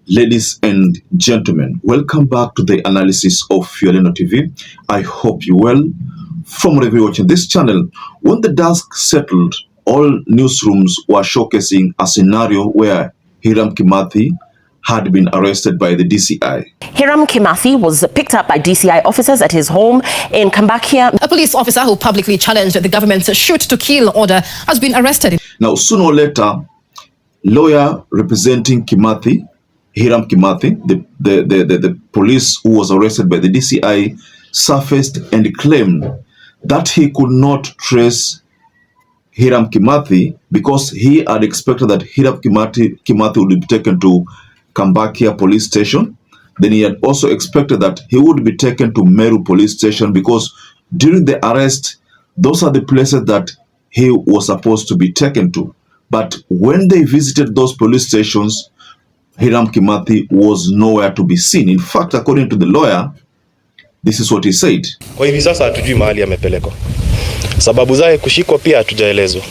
Ladies and gentlemen, welcome back to the analysis of YOLENO TV. I hope you well. From wherever you're watching this channel, when the dust settled, all newsrooms were showcasing a scenario where HIRAM Kimathi had been arrested by the DCI. HIRAM Kimathi was picked up by DCI officers at his home in Kambakia. A police officer who publicly challenged the government's shoot-to-kill order has been arrested. Now, sooner or later, lawyer representing Kimathi, HIRAM Kimathi, the police who was arrested by the DCI, surfaced and claimed that he could not trace HIRAM Kimathi because he had expected that HIRAM Kimathi would be taken to Kambakia police station. Then he had also expected that he would be taken to Meru police station because during the arrest, those are the places that he was supposed to be taken to. But when they visited those police stations, HIRAM Kimathi was nowhere to be seen. In fact, according to the lawyer, this is what he said. Kwa hivi sasa hatujui mahali amepelekwa. Sababu zake kushikwa pia hatujaelezwa.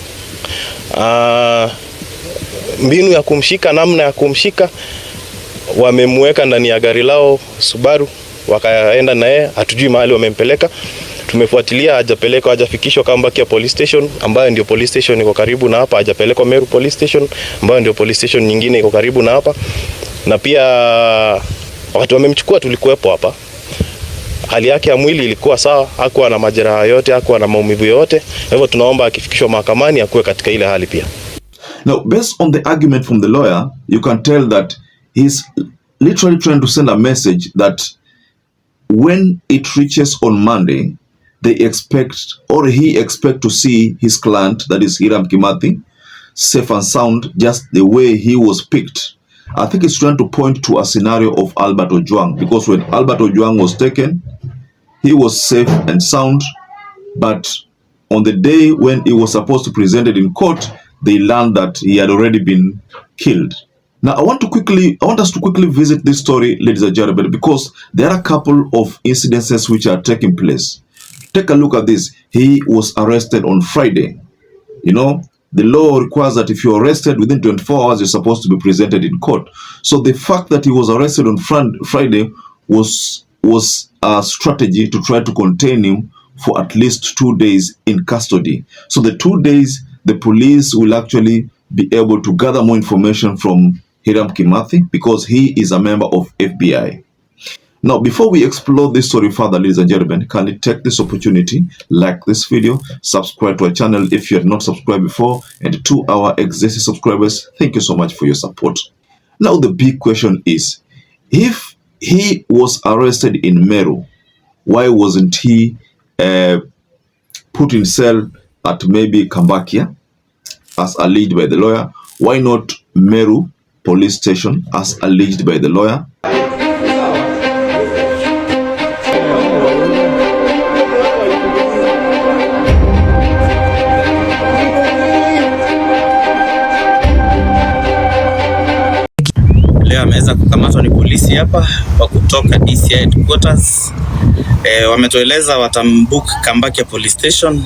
Mbinu ya kumshika, namna ya kumshika, wamemweka ndani ya gari lao Subaru, wakaenda na yeye, hatujui mahali wamempeleka. Tumefuatilia, hajapelekwa, hajafikishwa Kambakia police station ambayo ndio police station iko karibu na hapa, hajapelekwa Meru police station ambayo ndio police station nyingine iko karibu na hapa. Na pia wakati wamemchukua tulikuwepo hapa. Hali yake ya mwili ilikuwa sawa, hakuwa na majeraha yote, hakuwa na maumivu yote. Hivyo tunaomba akifikishwa mahakamani akuwe katika ile hali pia. Now, based on the argument from the lawyer, you can tell that he's literally trying to send a message that when it reaches on Monday, they expect, or he expect to see his client, that is HIRAM Kimathi, safe and sound, just the way he was picked. I think it's trying to point to a scenario of Albert Ojwang, because when Albert Ojwang was taken, he was safe and sound, but on the day when he was supposed to be presented in court, they learned that he had already been killed. Now, I want us to quickly visit this story, ladies and gentlemen, because there are a couple of incidences which are taking place. Take a look at this. He was arrested on Friday. You know, the law requires that if you're arrested within 24 hours, you're supposed to be presented in court. So the fact that he was arrested on Friday was a strategy to try to contain him for at least 2 days in custody. So the 2 days, the police will actually be able to gather more information from HIRAM Kimathi because he is a member of FBI. Now, before we explore this story further, ladies and gentlemen, can you take this opportunity, like this video, subscribe to our channel if you had not subscribed before, and to our existing subscribers, thank you so much for your support. Now, the big question is, if he was arrested in Meru, why wasn't he put in cell at maybe Kambakia, as alleged by the lawyer? Why not Meru police station, as alleged by the lawyer? Leo ameweza kukamatwa ni polisi hapa kwa kutoka DCI headquarters. Wametueleza watambook Kambakia police station.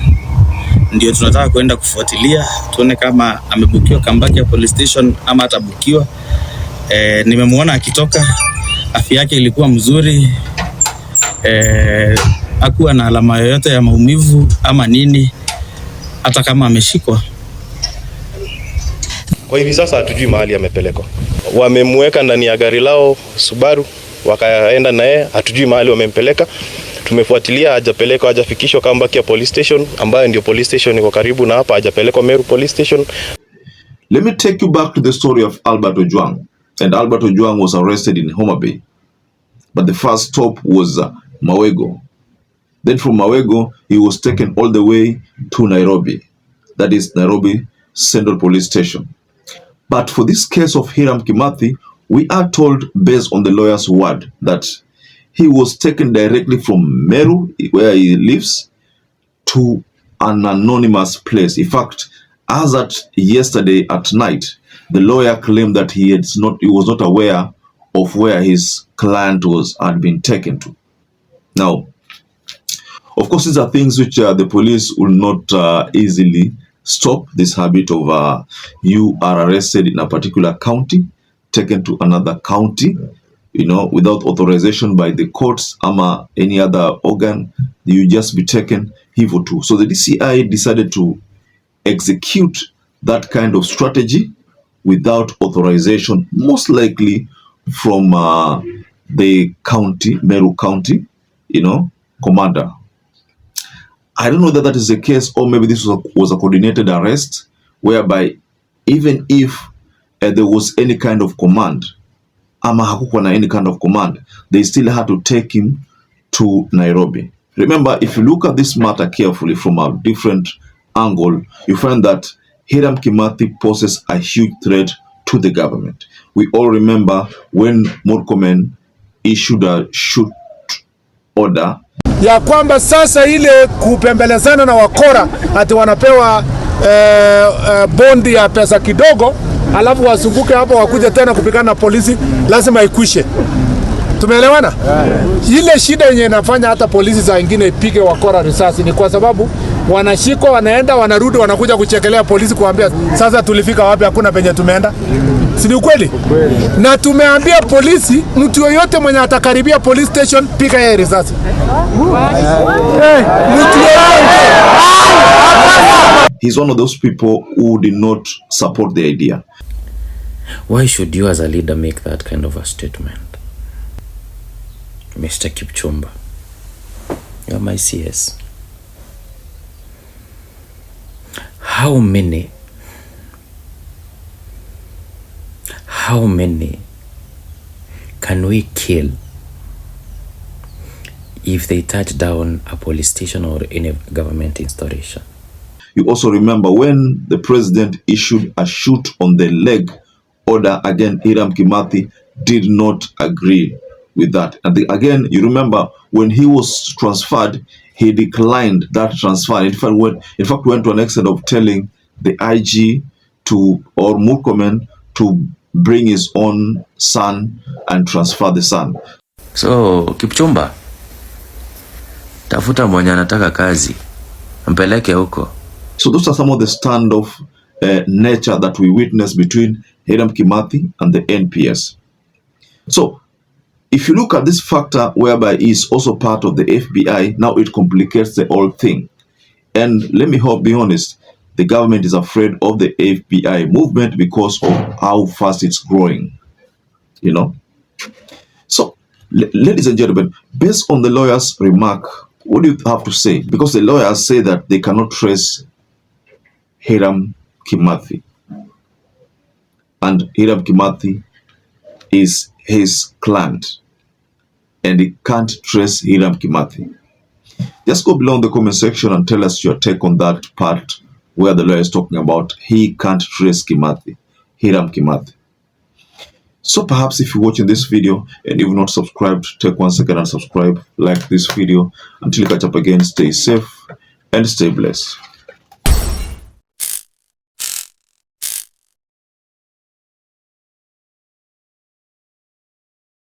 Ndio tunataka kwenda kufuatilia tuone kama amebukiwa Kambakia police station ama atabukiwa. Nimemuona akitoka, afya yake ilikuwa mzuri. Hakuwa na alama yoyote ya maumivu ama nini, hata kama ameshikwa. Kwa hivi sasa hatujui mahali amepelekwa. Wamemweka ndani ya gari lao Subaru, wakaenda na yeye, hatujui mahali wamempeleka. Tumefuatilia, hajapelekwa, hajafikishwa Kambakia police station ambayo ndio police station iko karibu na hapa, hajapelekwa Meru police station. Let me take you back to the story of Albert Ojwang. And Albert Ojwang was arrested in Homa Bay. But the first stop was Mawego. Then from Mawego, he was taken all the way to Nairobi. That is Nairobi Central Police Station. But for this case of HIRAM Kimathi, we are told, based on the lawyer's word, that he was taken directly from Meru, where he lives, to an anonymous place. In fact, as at yesterday at night, the lawyer claimed that he was not aware of where his client had been taken to. Now, of course, these are things which the police will not easily stop, this habit of you are arrested in a particular county taken to another county, without authorization by the courts or any other organ. You just be taken hivyo tu. So the DCI decided to execute that kind of strategy without authorization, most likely from the county, Meru County, commander. I don't know that is the case, or maybe this was a coordinated arrest, whereby even if there was any kind of command, ama hakukuwa na any kind of command, they still had to take him to Nairobi. Remember, if you look at this matter carefully from a different angle, you find that Hiram Kimathi poses a huge threat to the government. We all remember when Murkomen issued a shoot order ya kwamba sasa ile kupembelezana na wakora ati wanapewa bondi ya pesa kidogo alafu wasunguke hapo wakuja tena kupigana na polisi, lazima ikwishe. Tumeelewana? Ile shida yenye inafanya hata polisi za wengine ipige wakora risasi ni kwa sababu wanashikwa, wanaenda, wanarudi, wanakuja kuchekelea polisi kuambia sasa tulifika wapi, hakuna penye tumeenda. Si ni ukweli? Na tumeambia polisi mtu yoyote mwenye atakaribia police station piga yeye risasi. He's one of those people who did not support the idea. Why should you as a leader make that kind of a statement? Mr. Kipchumba, you're my CS. How many can we kill if they touch down a police station or any government installation? You also remember when the president issued a shoot on the leg order, again, Hiram Kimathi did not agree with that. And again, you remember when he was transferred, he declined that transfer. In fact, went to an extent of telling the IG or Murkomen to bring his own son and transfer the son. So, Kipchumba, tafuta mwenye anataka kazi, mpeleke huko. So those are some of the standoff nature that we witnessed between Hiram Kimathi and the NPS. So if you look at this factor whereby he is also part of the FBI, now it complicates the whole thing. And let me be honest, the government is afraid of the FBI movement because of how fast it's growing. So, ladies and gentlemen, based on the lawyer's remark, what do you have to say? Because the lawyers say that they cannot trace Hiram Kimathi. And Hiram Kimathi is his client. And he can't trace Hiram Kimathi. Just go below in the comment section and tell us your take on that part where the lawyer is talking about he can't trace Kimathi, Hiram Kimathi. So perhaps if you're watching this video and you've not subscribed, take 1 second and subscribe, like this video. Until you catch up again, stay safe and stay blessed.